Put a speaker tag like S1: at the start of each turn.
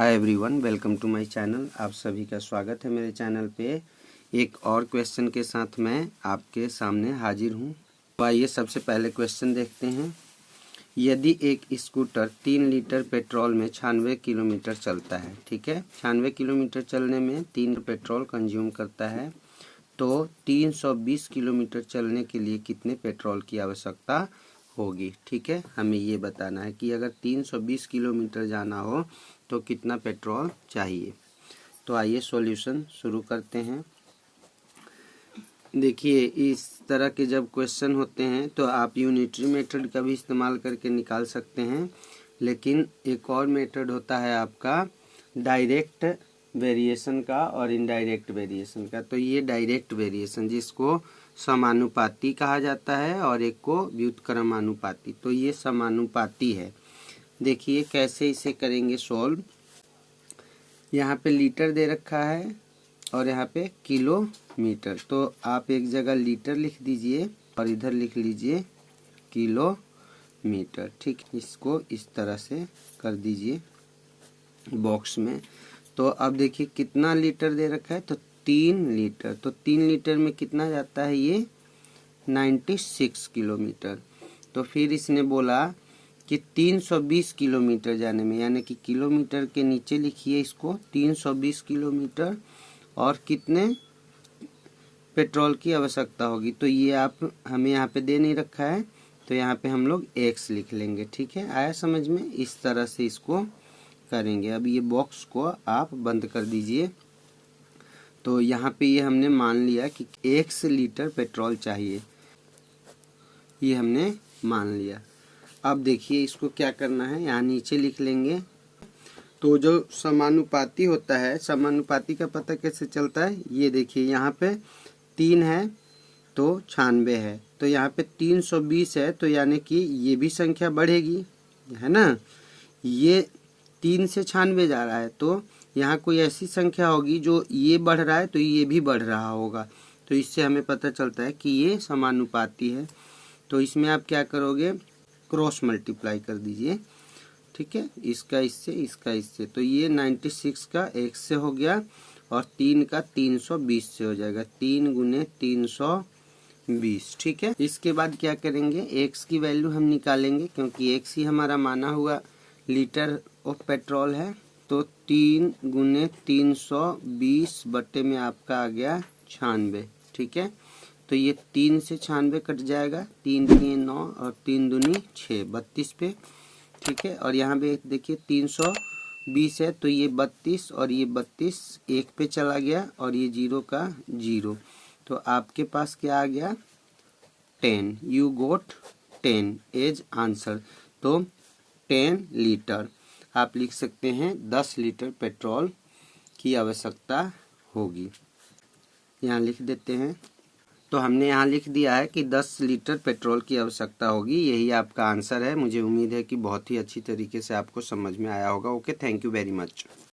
S1: Hi everyone, welcome to my channel. आप सभी का स्वागत है मेरे चैनल पे। एक और क्वेश्चन के साथ मैं आपके सामने हाजिर हूँ। तो आइए सबसे पहले क्वेश्चन देखते हैं। यदि एक स्कूटर 3 लीटर पेट्रोल में 96 किलोमीटर चलता है, ठीक है, 96 किलोमीटर चलने में 3 पेट्रोल कंज्यूम करता है, तो 320 किलोमीटर चलने के लिए कितने पेट्रोल की आवश्यकता होगी। ठीक है, हमें ये बताना है कि अगर 320 किलोमीटर जाना हो तो कितना पेट्रोल चाहिए। तो आइए सॉल्यूशन शुरू करते हैं। देखिए, इस तरह के जब क्वेश्चन होते हैं तो आप यूनिटरी मेथड का भी इस्तेमाल करके निकाल सकते हैं, लेकिन एक और मेथड होता है आपका डायरेक्ट वेरिएशन का और इनडायरेक्ट वेरिएशन का। तो ये डायरेक्ट वेरिएशन, जिसको समानुपाती कहा जाता है, और एक को व्युत्क्रमानुपाती। तो ये समानुपाती है। देखिए कैसे इसे करेंगे सॉल्व। यहाँ पे लीटर दे रखा है और यहाँ पे किलोमीटर। तो आप एक जगह लीटर लिख दीजिए और इधर लिख लीजिए किलोमीटर। ठीक, इसको इस तरह से कर दीजिए बॉक्स में। तो अब देखिए कितना लीटर दे रखा है, तो 3 लीटर। तो 3 लीटर में कितना जाता है, ये 96 किलोमीटर। तो फिर इसने बोला कि 320 किलोमीटर जाने में, यानी कि किलोमीटर के नीचे लिखिए इसको 320 किलोमीटर और कितने पेट्रोल की आवश्यकता होगी। तो ये आप हमें यहाँ पे दे नहीं रखा है, तो यहाँ पे हम लोग x लिख लेंगे। ठीक है, आया समझ में। इस तरह से इसको करेंगे। अब ये बॉक्स को आप बंद कर दीजिए। तो यहाँ पे ये हमने मान लिया कि x लीटर पेट्रोल चाहिए, ये हमने मान लिया। अब देखिए इसको क्या करना है, यहाँ नीचे लिख लेंगे। तो जो समानुपाती होता है, समानुपाती का पता कैसे चलता है, ये देखिए यहाँ पे 3 है तो 96 है, तो यहाँ पे 320 है, तो यानी कि ये भी संख्या बढ़ेगी, है ना। ये 3 से 96 जा रहा है, तो यहाँ कोई ऐसी संख्या होगी जो ये बढ़ रहा है तो ये भी बढ़ रहा होगा। तो इससे हमें पता चलता है कि ये समानुपाती है। तो इसमें आप क्या करोगे, क्रॉस मल्टीप्लाई कर दीजिए। ठीक है, इसका इससे, इसका इससे। तो ये 96 का x से हो गया और 3 का 320 से हो जाएगा। 3 गुने 320। ठीक है, इसके बाद क्या करेंगे, x की वैल्यू हम निकालेंगे, क्योंकि x ही हमारा माना हुआ लीटर ऑफ पेट्रोल है। तो 3 गुने 320 बट्टे में आपका आ गया 96। ठीक है, तो ये 3 से 96 कट जाएगा, 3 3 9 और 3 दूनी 6, 32 पे। ठीक है, और यहाँ पे देखिए 320 है, तो ये 32 और ये 32 एक पे चला गया और ये 0 का 0। तो आपके पास क्या आ गया, 10। You got 10 as answer. तो 10 लीटर आप लिख सकते हैं, 10 लीटर पेट्रोल की आवश्यकता होगी। यहाँ लिख देते हैं। तो हमने यहाँ लिख दिया है कि 10 लीटर पेट्रोल की आवश्यकता होगी। यही आपका आंसर है। मुझे उम्मीद है कि बहुत ही अच्छी तरीके से आपको समझ में आया होगा। Okay, thank you very much.